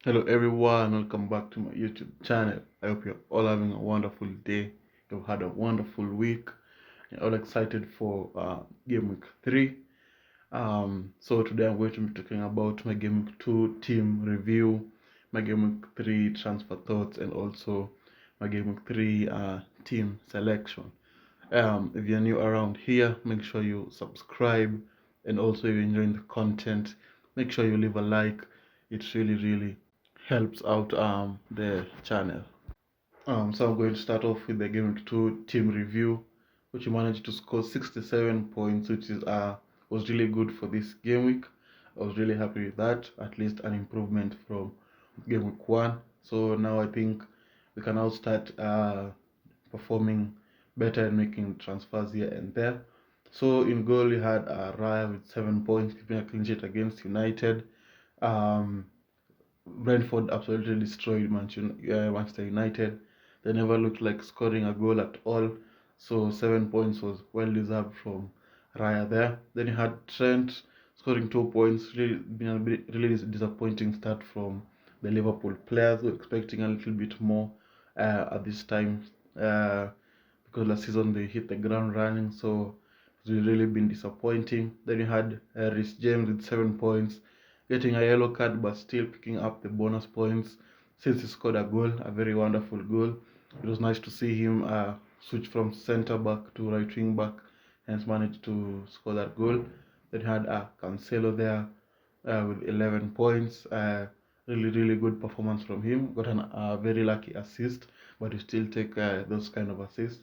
Hello everyone, welcome back to my YouTube channel. I hope you're all having a wonderful day. You've had a wonderful week. You're all excited for Game Week 3. So today I'm going to be talking about my Game Week 2 team review, my Game Week 3 transfer thoughts, and also my Game Week 3 team selection. If you're new around here, make sure you subscribe, and also if you're enjoying the content, make sure you leave a like. It really helps out the channel. So I'm going to start off with the Game Week 2 team review, which managed to score 67 points, which is was really good for this game week. I was really happy with that, at least an improvement from Game Week 1. So now I think we can now start performing better and making transfers here and there. So in goal, we had Raya with 7 points, keeping a clean sheet against United. Um, Brentford absolutely destroyed Manchester United. They never looked like scoring a goal at all. So 7 points was well deserved from Raya there. Then you had Trent scoring 2 points. Really been a really disappointing start from the Liverpool players. Were expecting a little bit more at this time uh, because last season they hit the ground running. So it's really been disappointing. Then you had Rhys James with 7 points, getting a yellow card but still picking up the bonus points since he scored a goal, a very wonderful goal. It was nice to see him switch from centre back to right wing back, hence managed to score that goal. Then had Cancelo there with 11 points. Really good performance from him. Got a very lucky assist, but you still take those kind of assists.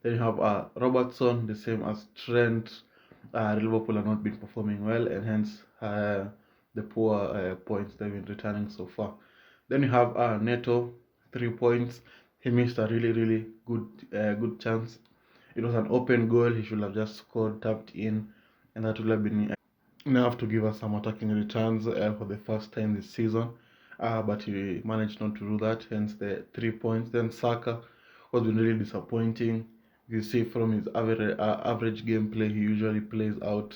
Then you have Robertson, the same as Trent. Liverpool have not been performing well, and hence the poor points they've been returning so far. Then you have Neto, 3 points. He missed a really good chance. It was an open goal. He should have just scored, tapped in, and that would have been enough to give us some attacking returns for the first time this season. But he managed not to do that, hence the 3 points. Then Saka was been really disappointing. You see from his average gameplay, he usually plays out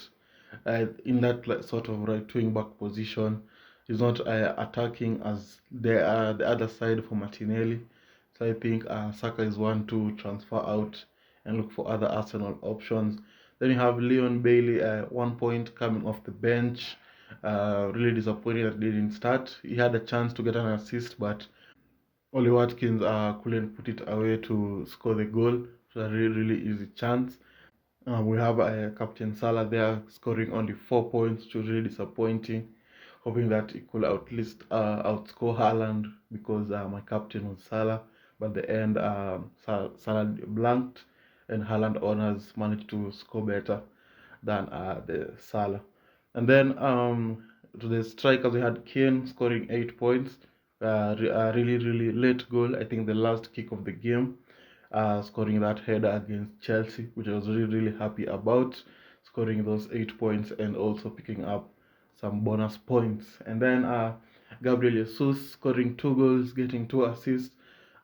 in that sort of right wing back position. He's not attacking as the other side for Martinelli. So I think Saka is one to transfer out and look for other Arsenal options. Then you have Leon Bailey, 1 point coming off the bench. Really disappointing that he didn't start. He had a chance to get an assist, but Oli Watkins couldn't put it away to score the goal. So a really easy chance. We have Captain Salah there scoring only 4 points, which was really disappointing. Hoping that he could at least outscore Haaland because my captain was Salah. But at the end, Salah blanked, and Haaland owners managed to score better than the Salah. And then to the strikers, we had Kane scoring 8 points. A really late goal. I think the last kick of the game, scoring that header against Chelsea, which I was really happy about, scoring those 8 points and also picking up some bonus points. And then Gabriel Jesus scoring 2 goals, getting 2 assists.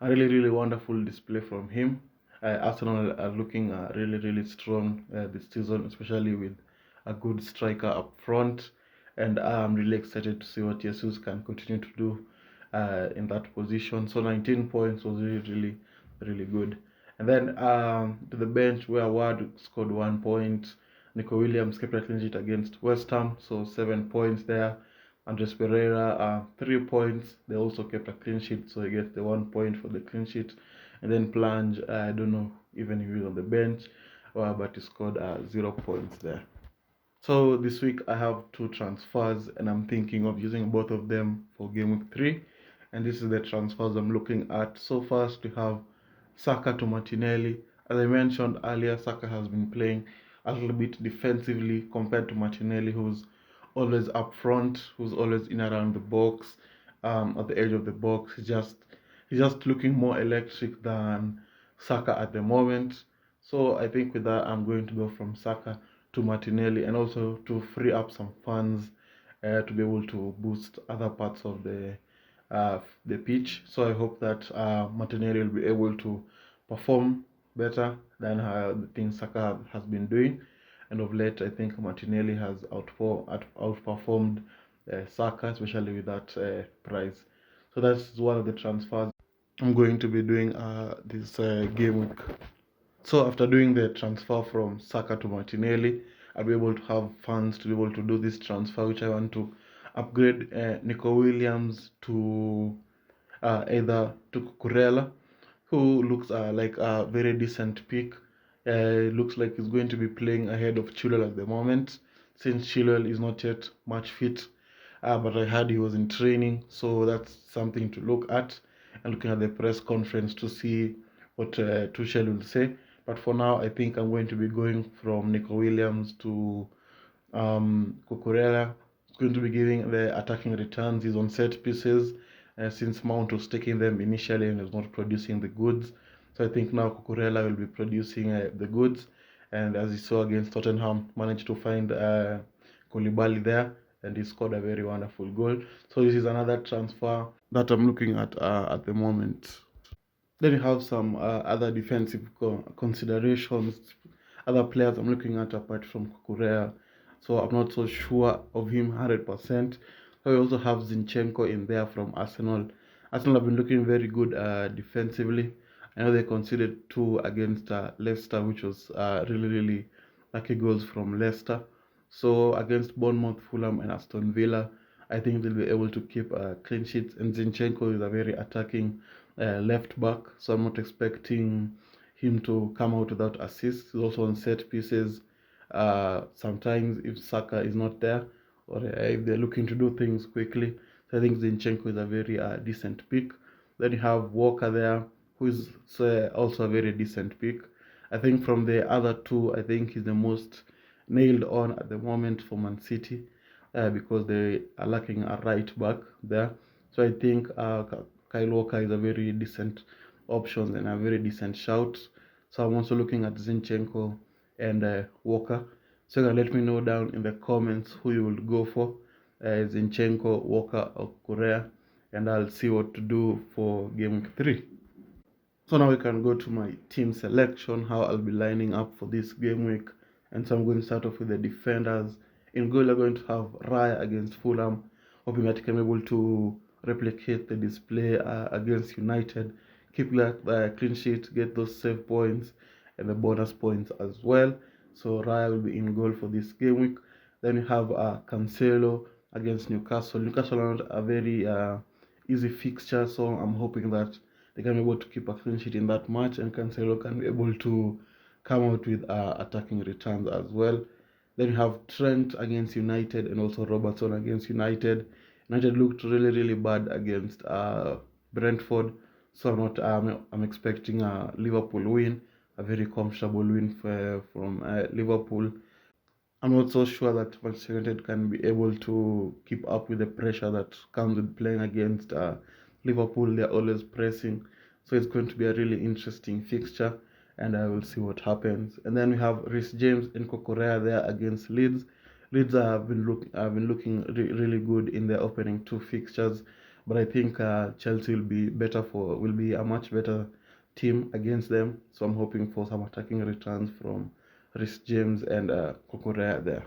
A really wonderful display from him. Arsenal are looking really strong this season, especially with a good striker up front. And I'm really excited to see what Jesus can continue to do in that position. So 19 points was really good. And then to the bench where Ward scored 1 point. Nico Williams kept a clean sheet against West Ham, so 7 points there. Andres Pereira, 3 points. They also kept a clean sheet, so he gets the 1 point for the clean sheet. And then Plange, I don't know even if he was on the bench, but he scored 0 points there. So this week I have 2 transfers, and I'm thinking of using both of them for Game Week 3. And this is the transfers I'm looking at. So first we have Saka to Martinelli. As I mentioned earlier, Saka has been playing a little bit defensively compared to Martinelli, who's always up front, who's always in around the box, at the edge of the box. He's just looking more electric than Saka at the moment. So I think with that, I'm going to go from Saka to Martinelli, and also to free up some funds to be able to boost other parts of the pitch. So I hope that Martinelli will be able to perform better than the things Saka has been doing. And of late, I think Martinelli has outperformed Saka, especially with that price. So that's one of the transfers I'm going to be doing this game week. So after doing the transfer from Saka to Martinelli, I'll be able to have funds to be able to do this transfer, which I want to upgrade Nico Williams to either to Cucurella, who looks like a very decent pick. Looks like he's going to be playing ahead of Chilwell at the moment, since Chilwell is not yet much fit. But I heard he was in training, so that's something to look at. And looking at the press conference to see what Tuchel will say. But for now, I think I'm going to be going from Nico Williams to Cucurella. He's going to be giving the attacking returns. He's on set pieces since Mount was taking them initially and is not producing the goods. So I think now Cucurella will be producing the goods. And as you saw against Tottenham, managed to find Koulibaly there, and he scored a very wonderful goal. So this is another transfer that I'm looking at the moment. Then you have some other defensive considerations, other players I'm looking at apart from Kukurea. So I'm not so sure of him 100%. So we also have Zinchenko in there from Arsenal. Arsenal have been looking very good defensively. I know they conceded 2 against Leicester, which was really lucky goals from Leicester. So against Bournemouth, Fulham, and Aston Villa, I think they'll be able to keep clean sheets. And Zinchenko is a very attacking left back, so I'm not expecting him to come out without assists. He's also on set pieces. Sometimes if Saka is not there, or if they're looking to do things quickly, so I think Zinchenko is a very decent pick. Then you have Walker there, who is also a very decent pick. I think from the other two, I think he's the most nailed on at the moment for Man City, because they are lacking a right back there. So I think Kyle Walker is a very decent option and a very decent shout. So I'm also looking at Zinchenko and Walker. So you can let me know down in the comments who you will go for, Zinchenko, Walker, or Correa, and I'll see what to do for game week 3. So now we can go to my team selection, how I'll be lining up for this game week. And so I'm going to start off with the defenders. In goal, I'm going to have Raya against Fulham, hoping that he can be able to replicate the display against United, keep that clean sheet, get those save points and the bonus points as well. So Raya will be in goal for this game week. Then we have Cancelo against Newcastle. Newcastle are not a very easy fixture, so I'm hoping that they can be able to keep a clean sheet in that match, and Cancelo can be able to come out with attacking returns as well. Then you have Trent against United and also Robertson against United. United looked really bad against Brentford, so I'm expecting a Liverpool win, a very comfortable win from Liverpool. I'm not so sure that Manchester United can be able to keep up with the pressure that comes with playing against Liverpool. They're always pressing, so it's going to be a really interesting fixture, and I will see what happens. And then we have Reece James and Kokorea there against Leeds. Leeds have been looking really good in their opening 2 fixtures, but I think Chelsea will be a much better team against them. So I'm hoping for some attacking returns from Reece James and Kokorea there.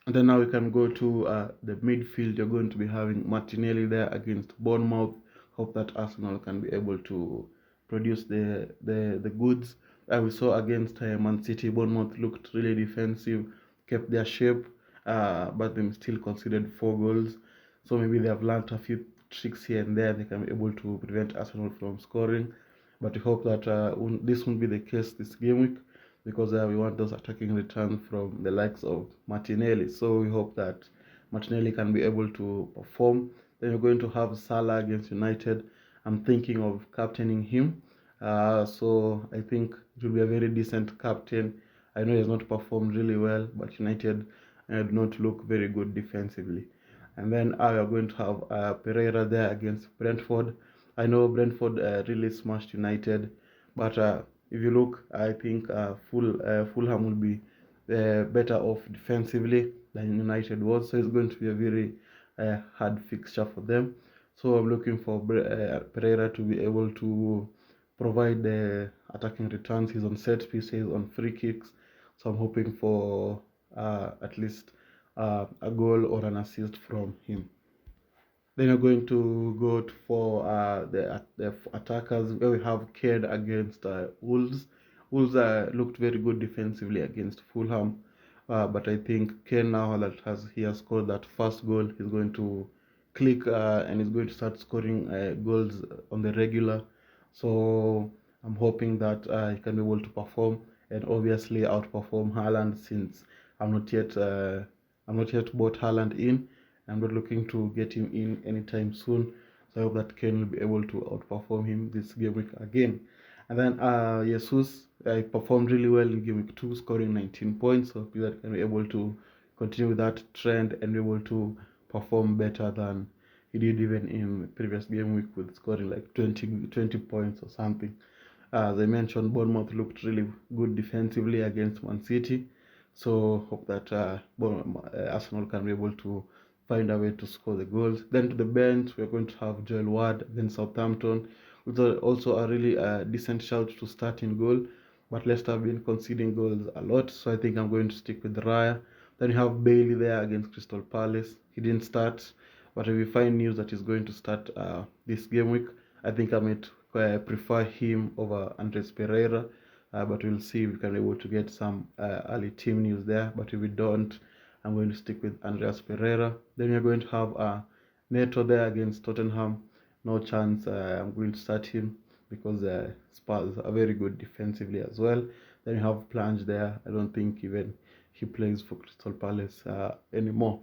And then now we can go to the midfield. You're going to be having Martinelli there against Bournemouth. Hope that Arsenal can be able to produce the goods. We saw against Man City, Bournemouth looked really defensive, kept their shape, but they still conceded 4 goals. So maybe they have learned a few tricks here and there. They can be able to prevent Arsenal from scoring. But we hope that this won't be the case this game week, because we want those attacking returns from the likes of Martinelli. So we hope that Martinelli can be able to perform. Then we're going to have Salah against United. I'm thinking of captaining him. So I think it will be a very decent captain. I know he has not performed really well, but United do not look very good defensively. And then we are going to have Pereira there against Brentford. I know Brentford really smashed United, but if you look, I think Fulham will be better off defensively than United was, so it's going to be a very hard fixture for them. So I'm looking for Pereira to be able to provide the attacking returns. He's on set pieces, on free kicks, so I'm hoping for at least a goal or an assist from him. Then we're going to go for the attackers, where we have Ked against Wolves. Wolves looked very good defensively against Fulham, but I think Kane, now that he has scored that first goal, he's going to click and he's going to start scoring goals on the regular. So I'm hoping that he can be able to perform and obviously outperform Haaland, since I'm not yet bought Haaland in. I'm not looking to get him in anytime soon. So I hope that Kane will be able to outperform him this game week again. And then Jesus performed really well in game week 2, scoring 19 points. So hope that can be able to continue with that trend and be able to perform better than he did even in the previous game week, with scoring like 20 points or something. As I mentioned, Bournemouth looked really good defensively against Man City. So hope that Arsenal can be able to find a way to score the goals. Then to the bench, we're going to have Joel Ward against Southampton, which is also a really decent shout to start in goal. But Leicester have been conceding goals a lot, so I think I'm going to stick with Raya. Then you have Bailey there against Crystal Palace. He didn't start, but if we find news that he's going to start this game week, I think I might prefer him over Andres Pereira. But we'll see if we can be able to get some early team news there. But if we don't, I'm going to stick with Andreas Pereira. Then we're going to have Neto there against Tottenham. No chance I'm going to start him, because Spurs are very good defensively as well. Then you have Plange there. I don't think even he plays for Crystal Palace anymore.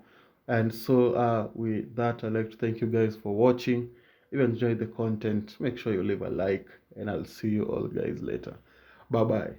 And so with that, I'd like to thank you guys for watching. If you enjoyed the content, make sure you leave a like, and I'll see you all guys later. Bye bye.